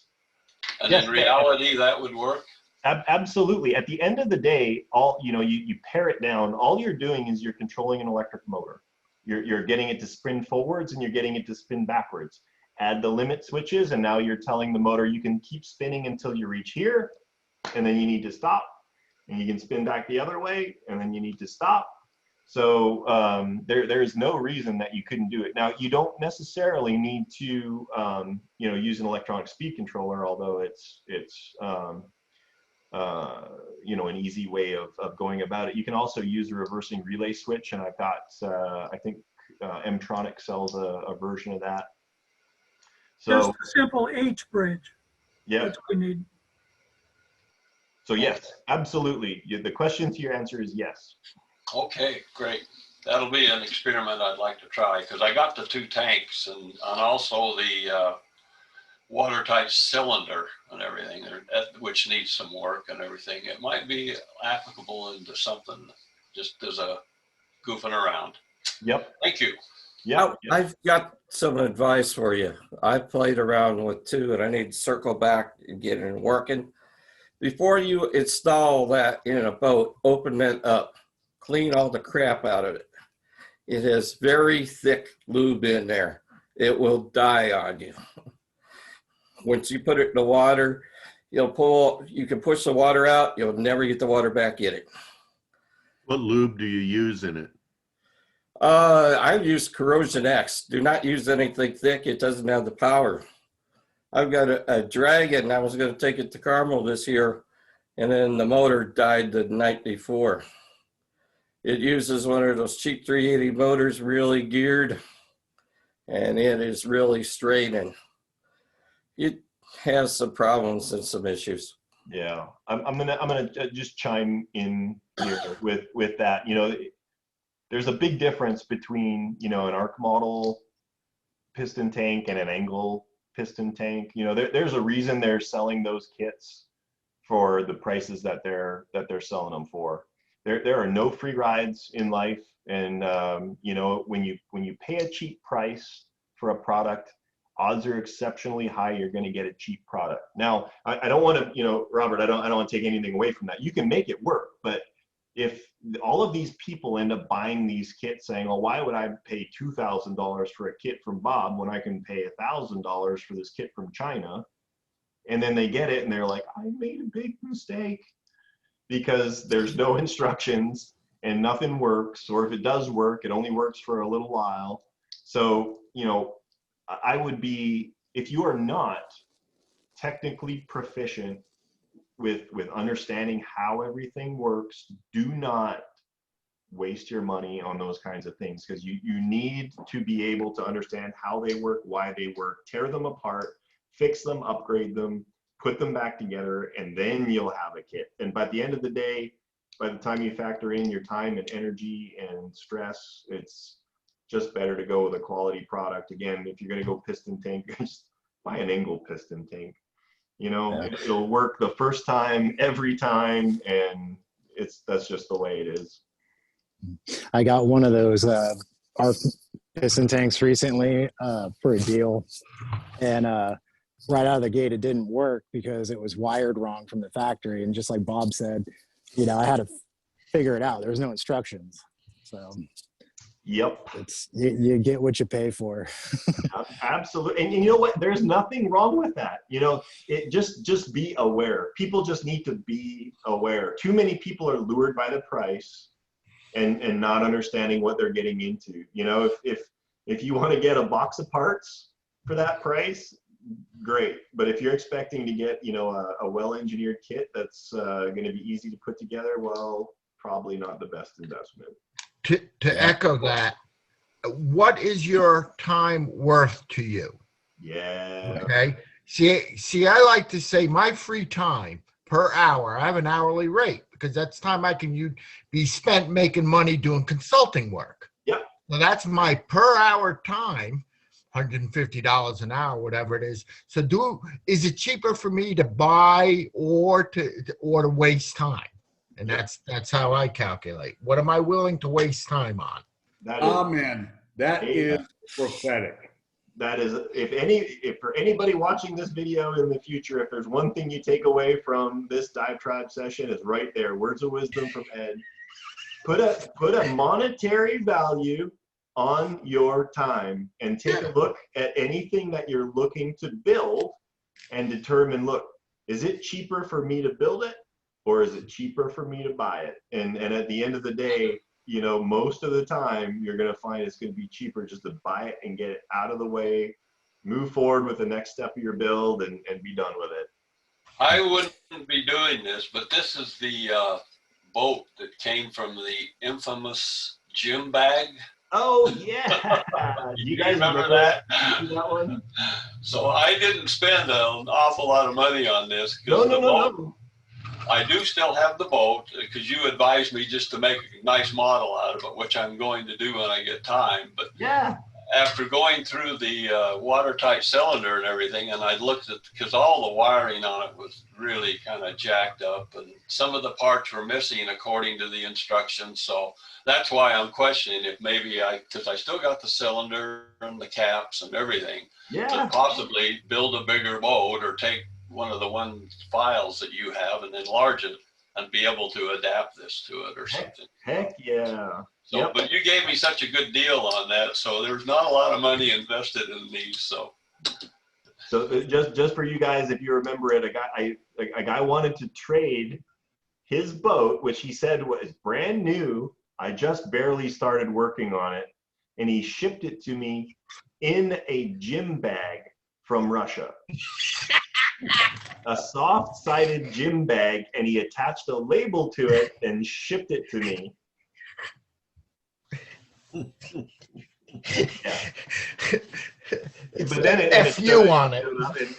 And in reality, that would work? Absolutely. At the end of the day, you pare it down. All you're doing is you're controlling an electric motor. You're getting it to spin forwards and you're getting it to spin backwards. Add the limit switches, and now you're telling the motor you can keep spinning until you reach here, and then you need to stop. And you can spin back the other way, and then you need to stop. So there's no reason that you couldn't do it. Now, you don't necessarily need to use an electronic speed controller, although it's an easy way of going about it. You can also use a reversing relay switch, and I've got, I think M-Tronic sells a version of that. So, just a simple H bridge. Yeah. That's what we need. So yes, absolutely. The question to your answer is yes. Okay, great. that'll be an experiment I'd like to try, because I got the 2 tanks and also the watertight cylinder and everything, which needs some work and everything. It might be applicable into something just as a goofing around. Yep. Thank you. Yeah. I've got some advice for you. I've played around with 2 and I need to circle back and get it working. Before you install that in a boat, open it up, clean all the crap out of it. It has very thick lube in there. It will die on you. Once you put it in the water, you can push the water out, you'll never get the water back in it. What lube do you use in it? I use Corrosion X. Do not use anything thick. It doesn't have the power. I've got a Dragon. I was going to take it to Carmel this year, and then the motor died the night before. It uses one of those cheap 380 motors, really geared, and it is really straining. It has some problems and some issues. Yeah, I'm gonna just chime in here with that. There's a big difference between an arc model piston tank and an angle piston tank. There's a reason they're selling those kits for the prices that they're selling them for. There are no free rides in life, and when you pay a cheap price for a product, odds are exceptionally high you're going to get a cheap product. Now, I don't want to, Robert, I don't want to take anything away from that. You can make it work, but if all of these people end up buying these kits saying, well, why would I pay $2,000 for a kit from Bob when I can pay $1,000 for this kit from China? And then they get it and they're like, I made a big mistake because there's no instructions and nothing works. Or if it does work, it only works for a little while. So, I would be, if you are not technically proficient with understanding how everything works, do not waste your money on those kinds of things, because you need to be able to understand how they work, why they work, tear them apart, fix them, upgrade them, put them back together, and then you'll have a kit. And by the end of the day, by the time you factor in your time and energy and stress, it's just better to go with a quality product. Again, if you're going to go piston tank, just buy an angle piston tank. It'll work the first time, every time, and that's just the way it is. I got one of those arc piston tanks recently for a deal, and right out of the gate it didn't work because it was wired wrong from the factory. And just like Bob said, I had to figure it out. There was no instructions, so. Yep. It's you get what you pay for. Absolutely. And you know what? There's nothing wrong with that. It just be aware. People just need to be aware. Too many people are lured by the price and not understanding what they're getting into. If you want to get a box of parts for that price, great. But if you're expecting to get, a well-engineered kit that's going to be easy to put together, well, probably not the best investment. To echo that, what is your time worth to you? Yeah. Okay. See, I like to say my free time per hour, I have an hourly rate because that's time I can be spent making money doing consulting work. Yep. So that's my per hour time, $150 an hour, whatever it is. So is it cheaper for me to buy or to waste time? And that's how I calculate. What am I willing to waste time on? Amen. That is prophetic. That is, if for anybody watching this video in the future, if there's one thing you take away from this DiveTribe session, is right there. Words of wisdom from Ed. Put a monetary value on your time and take a look at anything that you're looking to build and determine, look, is it cheaper for me to build it? Or is it cheaper for me to buy it? And at the end of the day, most of the time you're going to find it's going to be cheaper just to buy it and get it out of the way, move forward with the next step of your build and be done with it. I wouldn't be doing this, but this is the boat that came from the infamous gym bag. Oh, yeah. You guys remember that? That one? So I didn't spend an awful lot of money on this. No. I do still have the boat because you advised me just to make a nice model out of it, which I'm going to do when I get time. But yeah, after going through the watertight cylinder and everything, and I looked at, because all the wiring on it was really kind of jacked up, and some of the parts were missing according to the instructions. So that's why I'm questioning if maybe because I still got the cylinder and the caps and everything, to possibly build a bigger boat or take one of the files that you have and enlarge it and be able to adapt this to it or something. Heck yeah. So, but you gave me such a good deal on that, so there's not a lot of money invested in these. So just for you guys, if you remember it, a guy wanted to trade his boat, which he said was brand new. I just barely started working on it, and he shipped it to me in a gym bag from Russia. A soft-sided gym bag, and he attached a label to it and shipped it to me. Yeah. But then it FU on it.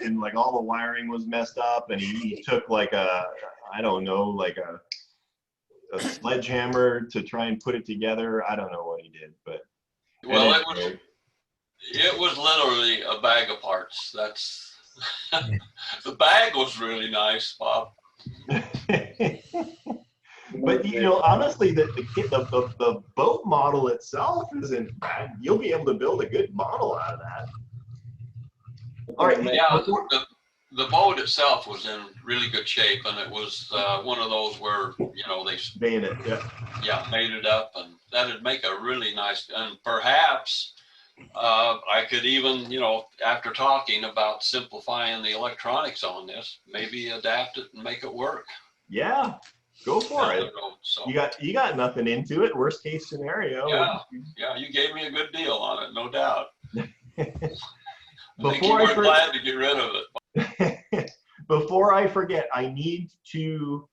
And like all the wiring was messed up, and he took like a sledgehammer to try and put it together. I don't know what he did, but well, it was literally a bag of parts. That's the bag was really nice, Bob. But honestly, the boat model itself isn't bad. You'll be able to build a good model out of that. All right. Yeah, the boat itself was in really good shape, and it was one of those where they made it. Yeah, made it up, and that'd make a really nice. And perhaps I could even, after talking about simplifying the electronics on this, maybe adapt it and make it work. Yeah. Go for it. So, you got nothing into it. Worst case scenario. Yeah, you gave me a good deal on it, no doubt. Before I were glad to get rid of it. Before I forget, I need to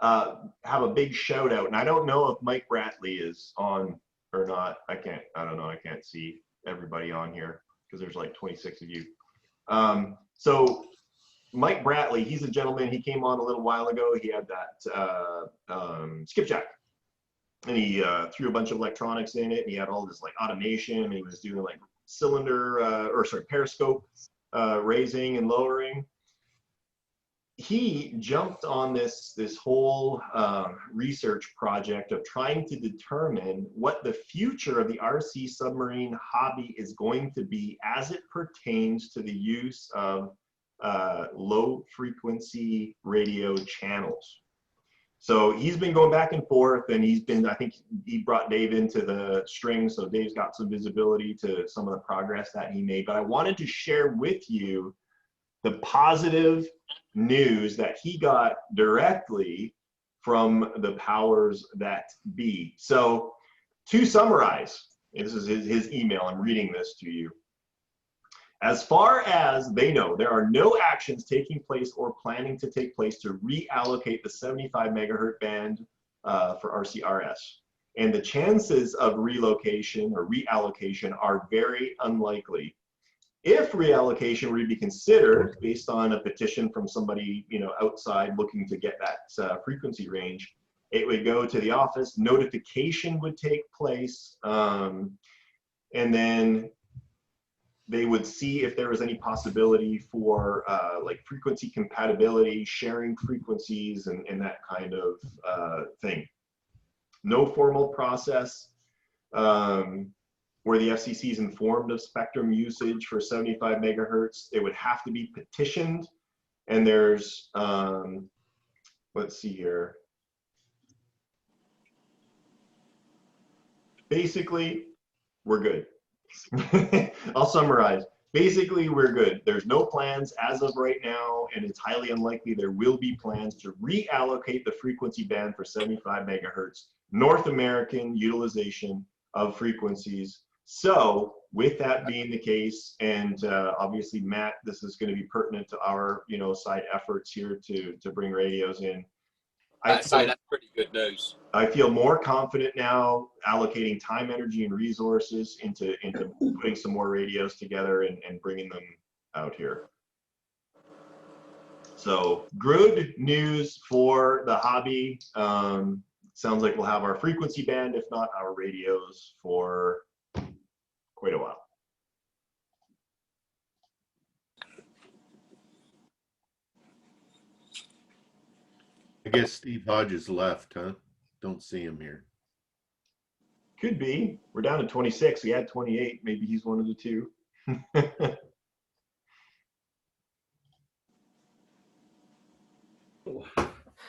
have a big shout out, and I don't know if Mike Bratley is on or not. I don't know. I can't see everybody on here because there's like 26 of you. So Mike Bratley, he's a gentleman. He came on a little while ago. He had that skipjack, and he threw a bunch of electronics in it. And he had all this like automation. And he was doing like periscope raising and lowering. He jumped on this whole research project of trying to determine what the future of the RC submarine hobby is going to be as it pertains to the use of low frequency radio channels. So he's been going back and forth, and I think he brought Dave into the string, so Dave's got some visibility to some of the progress that he made. But I wanted to share with you the positive news that he got directly from the powers that be. So to summarize, this is his email, I'm reading this to you. As far as they know, there are no actions taking place or planning to take place to reallocate the 75 megahertz band for RCRS. And the chances of relocation or reallocation are very unlikely. If reallocation were to be considered based on a petition from somebody outside looking to get that frequency range, it would go to the office, notification would take place, and then they would see if there was any possibility for like frequency compatibility, sharing frequencies, and that kind of thing. No formal process where the FCC is informed of spectrum usage for 75 megahertz. It would have to be petitioned, and there's, let's see here. Basically, we're good. I'll summarize. Basically, we're good. There's no plans as of right now, and it's highly unlikely there will be plans to reallocate the frequency band for 75 megahertz North American utilization of frequencies. So with that being the case, and obviously, Matt, this is going to be pertinent to our side efforts here to bring radios in. I'd say that's pretty good news. I feel more confident now allocating time, energy, and resources into putting some more radios together and bringing them out here. So good news for the hobby. Sounds like we'll have our frequency band, if not our radios, for quite a while. I guess Steve Hodges left, huh? Don't see him here. Could be. We're down to 26. We had 28. Maybe he's one of the two.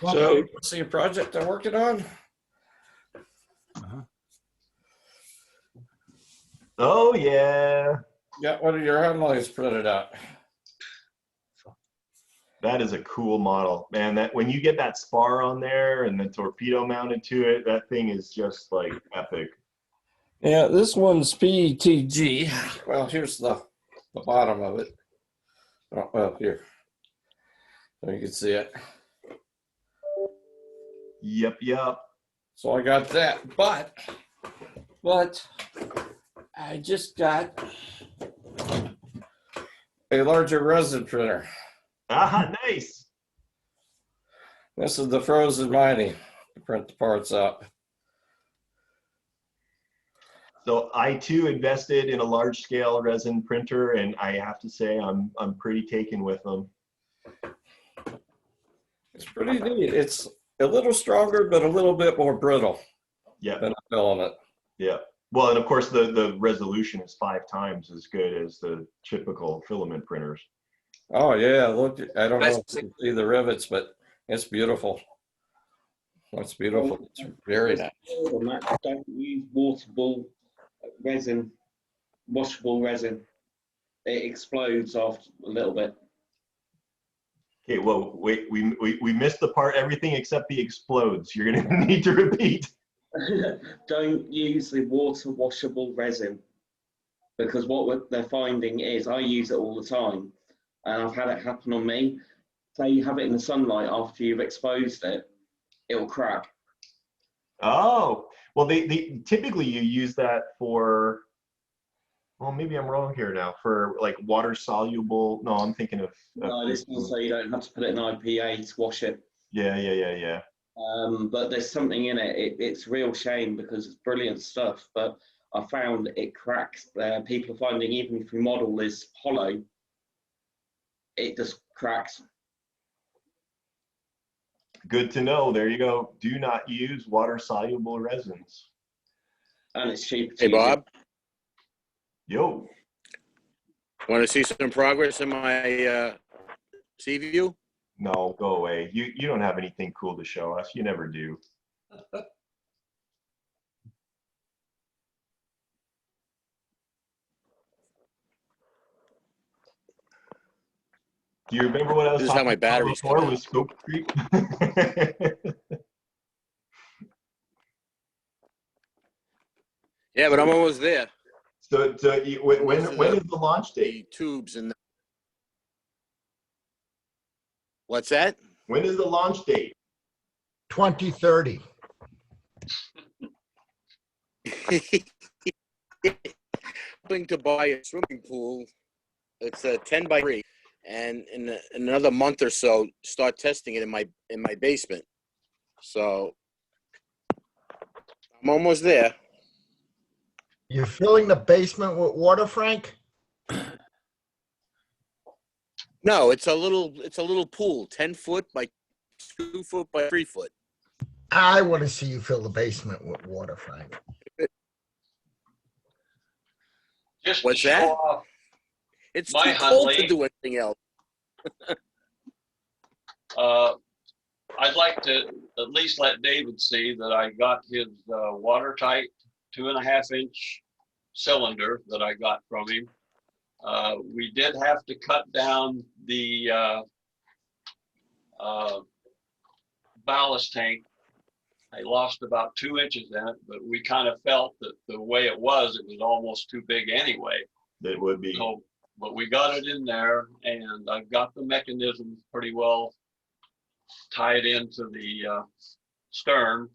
So, see a project they're working on? Oh, yeah. Got one of your headlights printed out. That is a cool model, man. That when you get that spar on there and the torpedo mounted to it, that thing is just like epic. Yeah, this one's PETG. Well, here's the bottom of it. Oh, well, here. So you can see it. Yep. So I got that, but I just got a larger resin printer. Ah, nice. This is the Frozen Mighty to print the parts out. So I too invested in a large scale resin printer, and I have to say I'm pretty taken with them. It's pretty neat. It's a little stronger, but a little bit more brittle. Yeah. Than a filament. Yeah. Well, and of course the resolution is 5 times as good as the typical filament printers. Oh yeah, look! I don't know if you can see the rivets, but it's beautiful. It's beautiful. It's very nice. Don't use washable resin. It explodes after a little bit. Okay, well, wait, we missed the part, everything except the explodes. You're gonna need to repeat. Don't use the water washable resin, because what they're finding is, I use it all the time, and I've had it happen on me. Say you have it in the sunlight after you've exposed it, it will crack. Oh, well, they typically you use that for, well, maybe I'm wrong here now, for like water soluble. No, I'm thinking of No, this one, so you don't have to put it in IPA to wash it. Yeah. But there's something in it. It's a real shame because it's brilliant stuff, but I found it cracks. People are finding even if your model is hollow, it just cracks. Good to know. There you go. Do not use water soluble resins. And it's cheap. Hey, Bob. Yo. Want to see some progress in my sea view? No, go away. You don't have anything cool to show us. You never do. Do you remember what I was This is how talking my about batteries before come with out. scope creep? Yeah, but I'm almost there. So when is the launch date? The tubes and what's that? When is the launch date? 2030. Hoping to buy a swimming pool. It's a 10 by 3, and in another month or so, start testing it in my basement. So I'm almost there. You're filling the basement with water, Frank? No, it's a little pool, 10 foot by 2 foot by 3 foot. I want to see you fill the basement with water, Frank. Just What's to that? show off It's my too cold to Huntley. do anything else. I'd like to at least let David see that I got his watertight 2.5-inch cylinder that I got from him. We did have to cut down the ballast tank. I lost about 2 inches in it, but we kind of felt that the way it was almost too big anyway. It would be. So, but we got it in there, and I've got the mechanisms pretty well tied into the stern,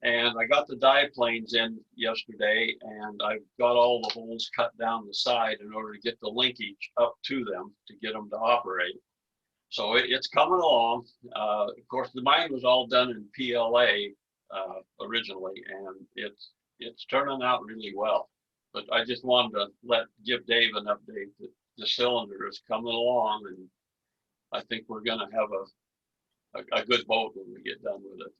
and I got the dive planes in yesterday, and I've got all the holes cut down the side in order to get the linkage up to them to get them to operate. So it's coming along. Of course, the mine was all done in PLA originally, and it's turning out really well. But I just wanted to give Dave an update that the cylinder is coming along, and I think we're going to have a good boat when we get done with it.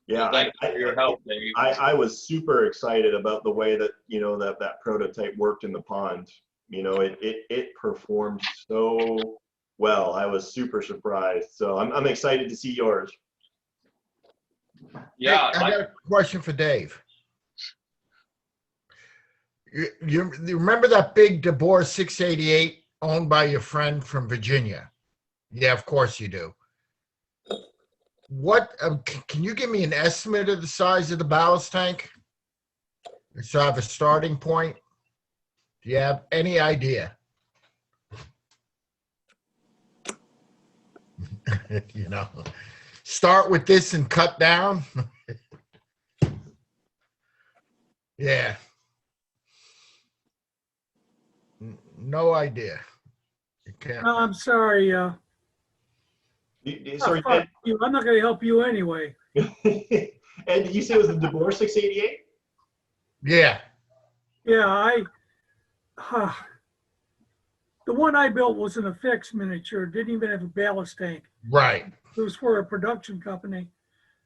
Yeah, so thanks for your help, Dave. I was super excited about the way that that prototype worked in the pond. It performed so well. I was super surprised. So I'm excited to see yours. Yeah, Hey, I got a question for Dave. You remember that big DeBoer 688 owned by your friend from Virginia? Yeah, of course you do. What can you give me an estimate of the size of the ballast tank? So I have a starting point. Do you have any idea? Start with this and cut down. Yeah. No idea. You can't. No, I'm sorry. Sorry, fuck you. I'm not going to help you anyway. And did you say it was the DeBoer 688? Yeah, the one I built was an effects miniature. Didn't even have a ballast tank. Right. It was for a production company,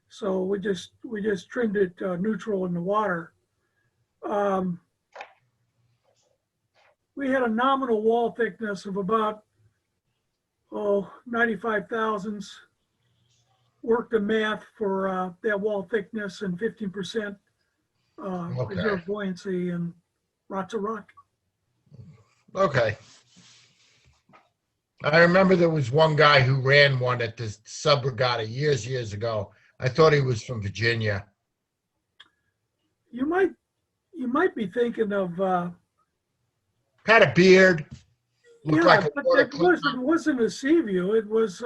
so we just trimmed it neutral in the water. We had a nominal wall thickness of about 95 thousandths. Worked the math for that wall thickness and 15% reserve buoyancy and lots of rock. Okay. I remember there was one guy who ran one at the sub regatta years ago. I thought he was from Virginia. You might be thinking of had a beard. Yeah, like but it wasn't a Seaview. It was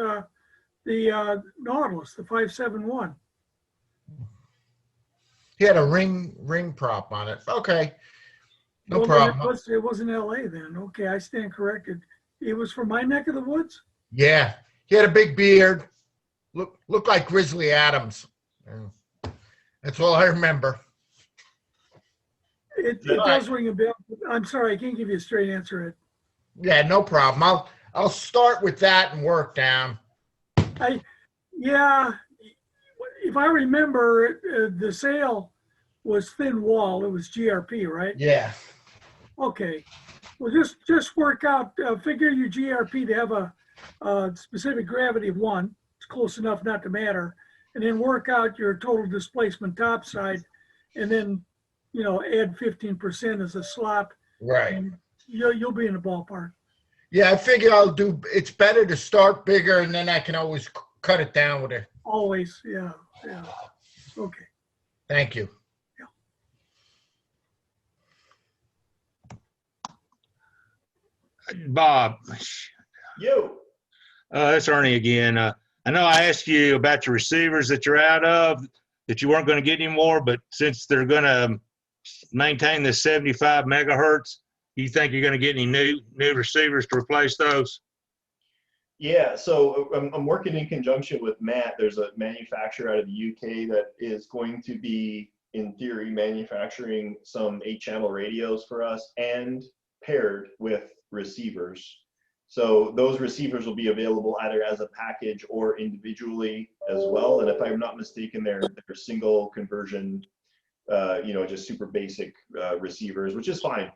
the Nautilus, the 571. He had a ring prop on it. Okay, no Well, problem. It wasn't L.A. then. Okay, I stand corrected. It was from my neck of the woods. Yeah, he had a big beard. Looked like Grizzly Adams. That's all I remember. It does ring a bell. I'm sorry, I can't give you a straight answer. Yeah, no problem. I'll start with that and work down. Yeah, if I remember, the sail was thin wall. It was GRP, right? Yeah. Okay. Well, just work out. Figure your GRP to have a specific gravity of 1. It's close enough not to matter, and then work out your total displacement topside, and then add 15% as a slop. Right. And you'll be in the ballpark. Yeah, I figure it's better to start bigger and then I can always cut it down with it. Always, yeah. Okay. Thank you. Bob. You. It's Ernie again. I know I asked you about your receivers that you're out of, that you weren't going to get any more, but since they're going to maintain the 75 megahertz, you think you're going to get any new receivers to replace those? Yeah, so I'm working in conjunction with Matt. There's a manufacturer out of the UK that is going to be, in theory, manufacturing some 8-channel radios for us and paired with receivers. So those receivers will be available either as a package or individually as well. And if I'm not mistaken, they're single conversion, just super basic receivers, which is fine,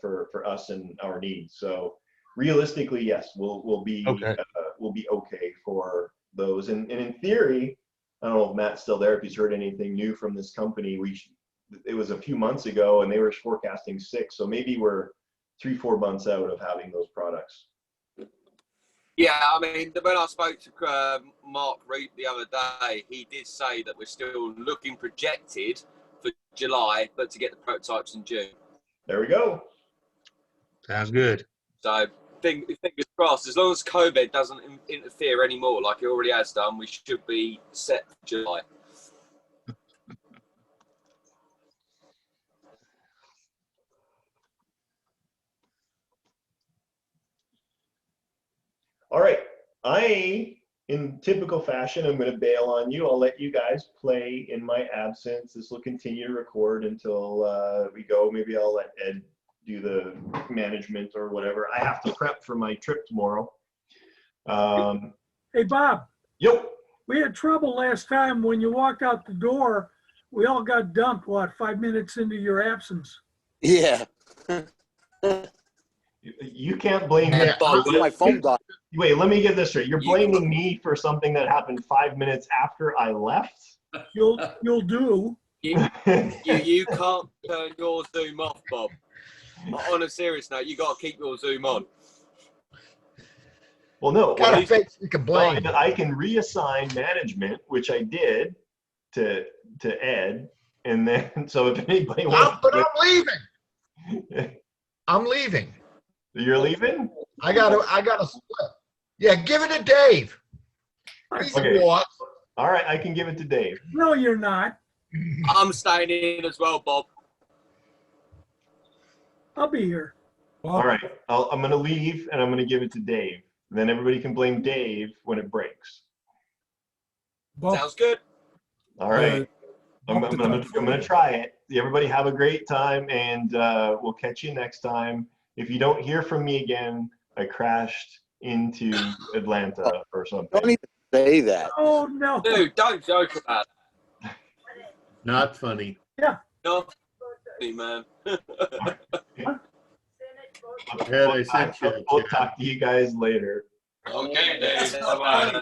for us and our needs. So realistically, yes, we'll be okay for those. And in theory, I don't know if Matt's still there, if he's heard anything new from this company. It was a few months ago and they were forecasting 6. So maybe we're 3-4 months out of having those products. Yeah, I mean, when I spoke to Mark Reed the other day, he did say that we're still looking projected for July, but to get the prototypes in June. There we go. Sounds good. So fingers crossed, as long as COVID doesn't interfere anymore like it already has done, we should be set for July. All right. In typical fashion, I'm going to bail on you. I'll let you guys play in my absence. This will continue to record until we go. Maybe I'll let Ed do the management or whatever. I have to prep for my trip tomorrow. Hey, Bob. Yep. We had trouble last time when you walked out the door. We all got dumped, what, 5 minutes into your absence? Yeah. You can't blame me. My phone died. Wait, let me get this straight. You're blaming me for something that happened 5 minutes after I left? You'll do. You can't turn your Zoom off, Bob. On a serious note, you got to keep your Zoom on. Well, no. Got a face you can blame. I can reassign management, which I did to Ed, and then so if anybody wants. But I'm leaving. I'm leaving. You're leaving? I gotta split. Yeah, give it to Dave. Okay. All right, I can give it to Dave. No, you're not. I'm staying in as well, Bob. I'll be here. All right, I'm going to leave and I'm going to give it to Dave. Then everybody can blame Dave when it breaks. Sounds good. All right. I'm going to try it. Everybody have a great time, and we'll catch you next time. If you don't hear from me again, I crashed into Atlanta or something. Don't even say that. Oh, no. Dude, don't joke about it. Not funny. Yeah. No, man. Ed, I sent you. We'll talk to you guys later. Okay, Dave. Bye-bye.